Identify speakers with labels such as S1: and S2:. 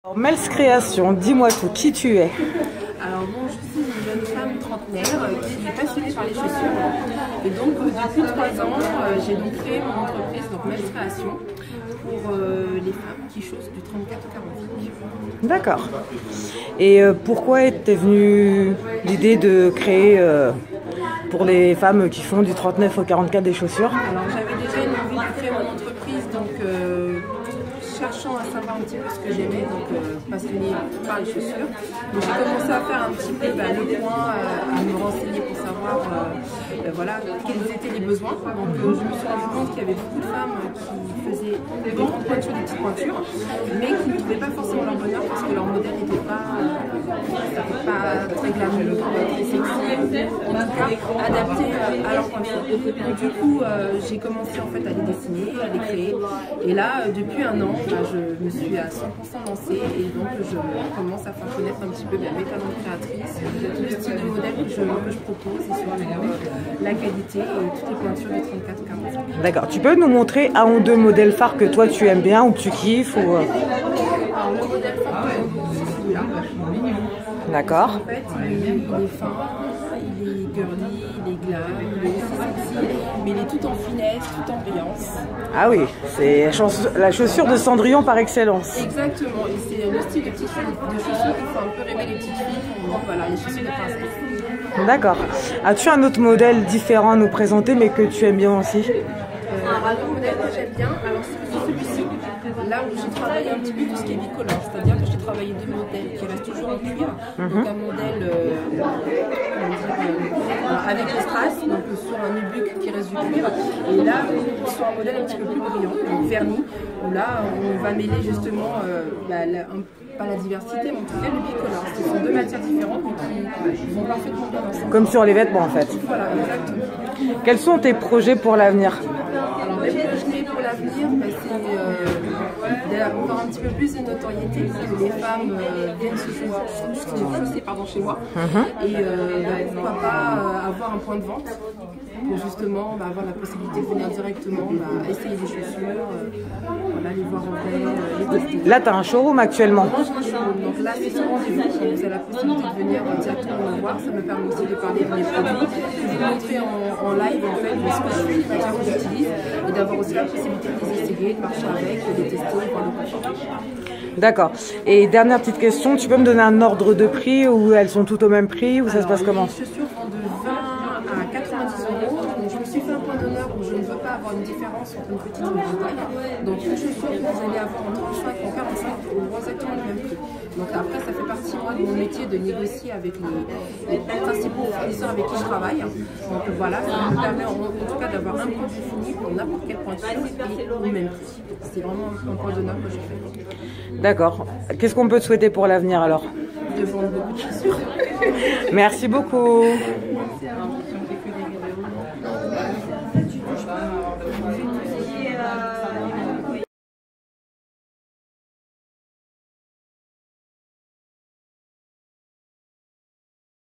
S1: Alors, Mels Création, dis-moi tout, qui tu es?
S2: Alors bon, je suis une jeune femme trentenaire qui est passionnée par les chaussures. Et donc depuis 3 ans, j'ai donc créé mon entreprise, donc Mels Création, pour les femmes qui chaussent du 34 au 45.
S1: D'accord. Et pourquoi t'es venue l'idée de créer pour les femmes qui font du 39 au 44 des chaussures?
S2: Alors j'avais déjà une envie de créer mon entreprise, donc cherchant à savoir un petit peu ce que j'aimais, donc passionnée par les chaussures. Donc j'ai commencé à faire un petit peu le point, à me renseigner pour savoir voilà, quels étaient les besoins. Donc je me suis rendu compte qu'il y avait beaucoup de femmes qui faisaient des grandes pointures, des petites pointures, mais qui ne trouvaient pas forcément leur bonheur parce que leur modèle n'était pas très glamour, très sexy, en tout cas adapté à leur pointure. Donc du coup j'ai commencé en fait à les dessiner, à les créer, et là depuis un an je me suis à 100% lancée et donc je commence à faire connaître un petit peu mes talents créatrices, le style de modèle que je propose et surtout la qualité et toutes les pointures du 34-45.
S1: D'accord, tu peux nous montrer un ou deux modèles phares que toi tu aimes bien ou que tu kiffes ou...
S2: Alors le modèle phare, c'est celui-là.
S1: D'accord.
S2: En fait, il est fin, il est girly, il est glam, il est aussi sexy, mais il est tout en finesse, tout en brillance.
S1: Ah oui, c'est la chaussure de Cendrillon par excellence.
S2: Exactement, et c'est le style de chaussures qui fait un peu rêver les petites filles. Donc voilà, les chaussures de princesse.
S1: D'accord. As-tu un autre modèle différent à nous présenter mais que tu aimes bien aussi?
S2: Un autre modèle que j'aime bien, alors c'est celui-ci, là où j'ai travaillé un petit peu tout ce qui est bicolore, c'est-à-dire que j'ai travaillé deux modèles qui restent toujours en cuir, donc un modèle avec les strass, donc sur un nubuck qui reste du cuir, et là sur un modèle un petit peu plus brillant, donc verni, où là on va mêler justement pas la diversité, mais en tout cas le bicolore. Ce sont deux matières différentes mais qui vont parfaitement bien ensemble.
S1: Comme sur les vêtements en fait.
S2: Voilà, exactement.
S1: Quels sont tes projets pour l'avenir?
S2: Alors mes projets pour l'avenir, c'est d'avoir un petit peu plus de notoriété, que les femmes viennent se chausser chez moi. Et pourquoi pas avoir un point de vente pour justement avoir la possibilité de venir directement essayer des chaussures, les voir en vrai, les tester.
S1: Là, tu as un showroom actuellement.
S2: Moi, j'ai un showroom, donc là, c'est sur rendez-vous. Vous avez la possibilité de venir directement me voir. Ça me permet aussi de parler de mes produits, de vous montrer en live en fait ce que je fais, les matières que j'utilise, et d'avoir aussi la possibilité de les essayer, de marcher avec, de les tester, de voir le confort.
S1: D'accord. Et dernière petite question, tu peux me donner un ordre de prix ou elles sont toutes au même prix ou ça se passe comment?
S2: Les chaussures vont de 20 à 90 €. Donc je me suis fait un point d'honneur où je ne veux pas avoir une différence entre une petite et une grande taille. Donc une chaussure que vous allez avoir en 35 et en 45 auront exactement le même prix. Donc après ça fait partie moi de mon métier de négocier avec les principaux fournisseurs avec qui je travaille. Donc voilà, ça me permet en tout cas d'avoir un produit fini pour n'importe quelle pointure et au même prix. C'est vraiment un point d'honneur que je fais.
S1: D'accord. Qu'est-ce qu'on peut te souhaiter pour l'avenir alors?
S2: De vendre beaucoup de chaussures.
S1: Merci beaucoup.
S2: Merci.